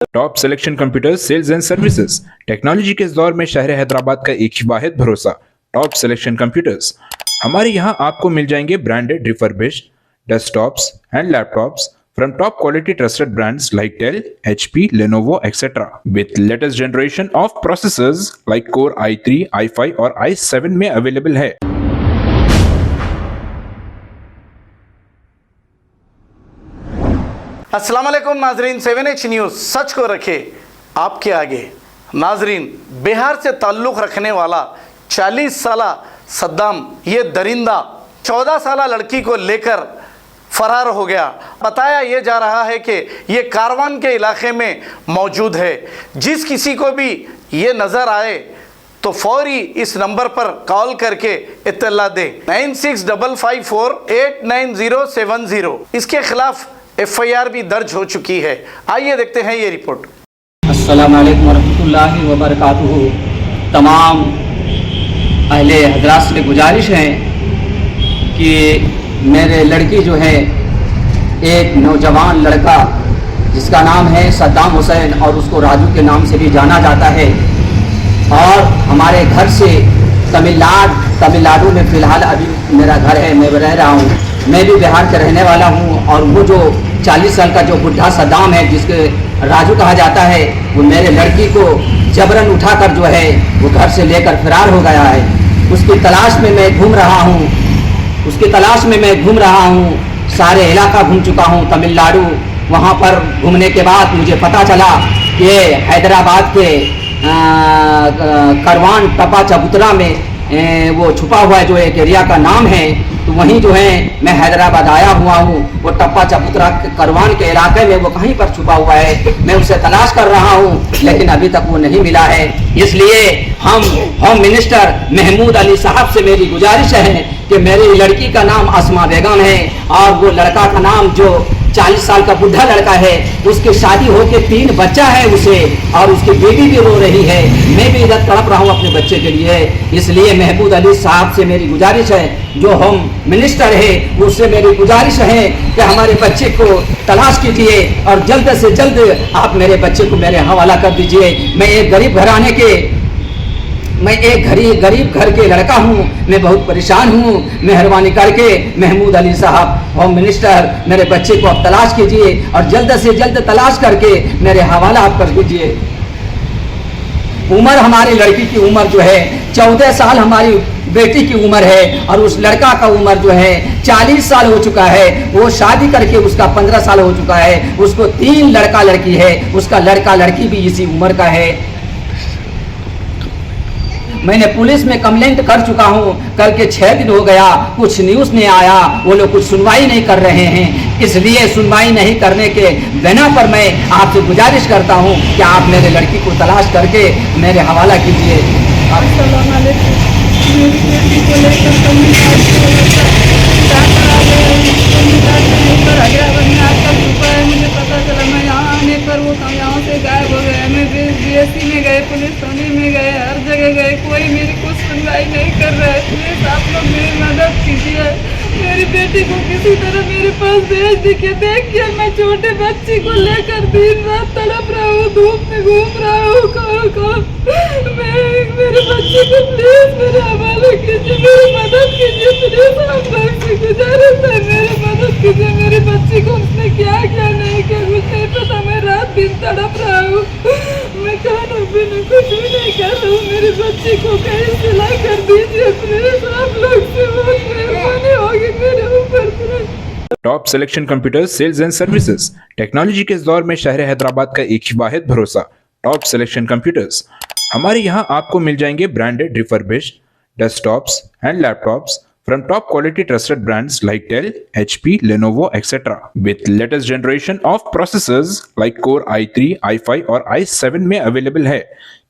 Top selection computers sales and services. Technology के इस दौर में शहर हैदराबाद का एक ही वाहिद भरोसा टॉप सिलेक्शन कंप्यूटर्स। हमारे यहाँ आपको मिल जाएंगे branded refurbished desktops and laptops from top quality trusted brands like Dell, HP, Lenovo, etc. with latest generation of processors like Core i3, i5 और i7 में अवेलेबल है। अस्सलाम वालेकुम नाजरीन, 7H न्यूज़ सच को रखे आपके आगे। नाजरीन, बिहार से ताल्लुक़ रखने वाला 40 साला सद्दाम ये दरिंदा 14 साला लड़की को लेकर फरार हो गया। बताया ये जा रहा है कि ये कारवान के इलाके में मौजूद है। जिस किसी को भी ये नज़र आए तो फौरी इस नंबर पर कॉल करके इत्तला दे 9655489070। इसके खिलाफ FIR भी दर्ज हो चुकी है। आइए देखते हैं ये रिपोर्ट। अस्सलाम वालेकुम वरहमतुल्लाहि वबरकातुहू। तमाम अहले हजरात से गुजारिश है कि मेरे लड़की जो है, एक नौजवान लड़का जिसका नाम है सद्दाम हुसैन और उसको राजू के नाम से भी जाना जाता है, और हमारे घर से तमिलनाडु में फ़िलहाल अभी मेरा घर है, मैं रह रहा हूँ। मैं भी बिहार का रहने वाला हूँ। और वो जो 40 साल का जो बुढ़ा सद्दाम है, जिसके राजू कहा जाता है, वो मेरे लड़की को जबरन उठाकर जो है वो घर से लेकर फरार हो गया है। उसकी तलाश में मैं घूम रहा हूँ, सारे इलाका घूम चुका हूँ तमिलनाडु। वहाँ पर घूमने के बाद मुझे पता चला कि हैदराबाद के करवान टप्पा चबूतरा में वो छुपा हुआ है, जो एक एरिया का नाम है। तो वहीं जो है मैं हैदराबाद आया हुआ हूँ। वो टप्पा चबूतरा करवान के इलाके में वो कहीं पर छुपा हुआ है। मैं उसे तलाश कर रहा हूँ, लेकिन अभी तक वो नहीं मिला है। इसलिए हम होम मिनिस्टर महमूद अली साहब से मेरी गुजारिश है कि मेरी लड़की का नाम अस्मा बेगम है, और वो लड़का का नाम जो 40 साल का बुढ़ा लड़का है, उसकी शादी होके 3 बच्चा है उसे, और उसकी बेटी भी रो रही है। मैं भी इधर तड़प रहा हूँ अपने बच्चे के लिए। इसलिए महमूद अली साहब से मेरी गुजारिश है, जो होम मिनिस्टर है, उससे मेरी गुजारिश है कि हमारे बच्चे को तलाश कीजिए और जल्द से जल्द आप मेरे बच्चे को मेरे हवाला कर दीजिए। मैं एक गरीब घर के लड़का हूँ, मैं बहुत परेशान हूँ। मेहरबानी करके महमूद अली साहब होम मिनिस्टर, मेरे बच्चे को आप तलाश कीजिए और जल्द से जल्द तलाश करके मेरे हवाला आप कर दीजिए। उम्र हमारी लड़की की उम्र जो है 14 साल हमारी बेटी की उम्र है, और उस लड़का का उम्र जो है 40 साल हो चुका है। वो शादी करके उसका 15 साल हो चुका है। उसको 3 लड़का लड़की है, उसका लड़का लड़की भी इसी उम्र का है। मैंने पुलिस में कंप्लेंट कर चुका हूं, करके 6 दिन हो गया, कुछ न्यूज़ नहीं आया। वो लोग कुछ सुनवाई नहीं कर रहे हैं। इसलिए सुनवाई नहीं करने के बिना पर मैं आपसे गुजारिश करता हूं कि आप मेरे लड़की को तलाश करके मेरे हवाला कीजिए। अस्सलाम वालेकुम। मेरी बेटी को लेकर तमिलनाडु में आकर छुपा है। मुझे पता चला, मैं यहाँ आने पर वो यहाँ से गायब हो गया। मैं BSc में गए, पुलिस थाने में गए, हर जगह गए, कोई मेरी कुछ सुनवाई नहीं कर रहा है। प्लीज़ आप लोग मेरी मदद कीजिए। मेरी बेटी को किसी तरह मेरे पास भेज दीजिए। देखिए, मैं छोटे बच्ची को लेकर दिन रात तड़प रहा हूँ, धूप में घूम रहा हूँ। मेरे बच्चे को प्लीज़ मेरे हवाले कीजिए, मेरी मदद कीजिए। प्लीज़ आप लोग से गुजारिश है, मेरी मदद कीजिए। मेरी बच्ची को उसने क्या नहीं किया, कुछ नहीं पता। मैं रात दिन तड़प रहा हूँ। मैं खाना पीना कुछ भी नहीं कर रहा हूँ। मेरी बच्ची को कहीं सिला कर दीजिए प्लीज़। आप लोग से बहुत मेहरबानी होगी मेरे ऊपर। Top selection computers sales and services. Technology के इस दौर में शहर हैदराबाद का एक ही वाहिद भरोसा टॉप सिलेक्शन कंप्यूटर्स। हमारे यहाँ आपको मिल जाएंगे branded refurbished desktops and laptops from top quality trusted brands like Dell, HP, Lenovo, etc. with latest generation of processors like Core i3, i5 और i7 में अवेलेबल है।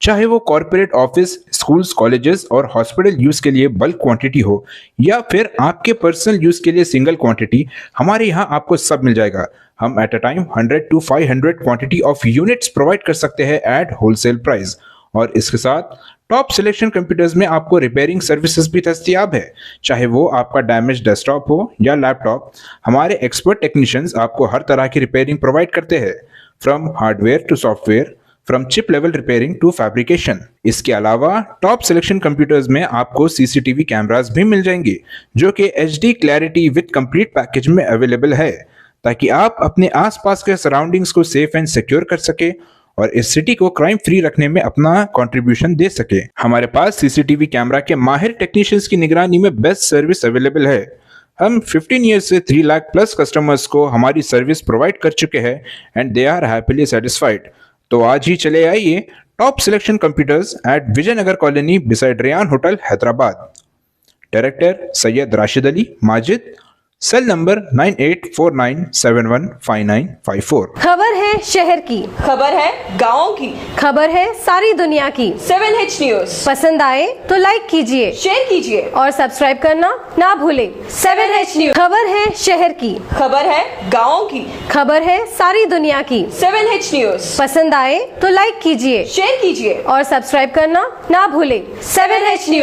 चाहे वो कॉर्पोरेट ऑफिस, स्कूल्स, कॉलेजेस और हॉस्पिटल यूज के लिए bulk quantity हो, या फिर आपके पर्सनल यूज के लिए सिंगल क्वांटिटी, हमारे यहाँ आपको सब मिल जाएगा। हम at a time 100 to 500 quantity of units provide कर सकते हैं एट होलसेल प्राइस। और इसके साथ टॉप सिलेक्शन कंप्यूटर्स में आपको रिपेयरिंग सर्विसेज भी दस्तियाब है। चाहे वो आपका डैमेज डेस्कटॉप हो या लैपटॉप, हमारे एक्सपर्ट टेक्नीशियंस आपको हर तरह की रिपेयरिंग प्रोवाइड करते हैं। From hardware to software, from chip level repairing to fabrication. इसके अलावा टॉप सिलेक्शन कंप्यूटर्स में आपको सीसीटीवी कैमरास भी मिल जाएंगे जो कि HD clarity with complete package में अवेलेबल है, ताकि आप अपने आसपास के सराउंडिंग्स को सेफ एंड सिक्योर कर सके और इस सिटी को क्राइम फ्री रखने में अपना कंट्रीब्यूशन दे सके। हमारे पास सीसीटीवी कैमरा के माहिर टेक्नीशियंस की निगरानी में बेस्ट सर्विस अवेलेबल है। हम 15 ईयर्स से 3 लाख प्लस कस्टमर्स को हमारी सर्विस प्रोवाइड कर चुके हैं and they are happily satisfied. तो आज ही चले आइए top selection computers at Vijayanagar colony beside Ryan hotel Hyderabad. Director Syed Rashid Ali Majid, cell number 9849715954। खबर है शहर की, खबर है गाँव की, खबर है सारी दुनिया की। 7H न्यूज पसंद आए तो लाइक कीजिए, शेयर कीजिए और सब्सक्राइब करना ना भूलें। 7H न्यूज, खबर है शहर की, खबर है गाँव की, खबर है सारी दुनिया की। 7H न्यूज, पसंद आए तो लाइक कीजिए, शेयर कीजिए और सब्सक्राइब करना ना भूलें। 7H news.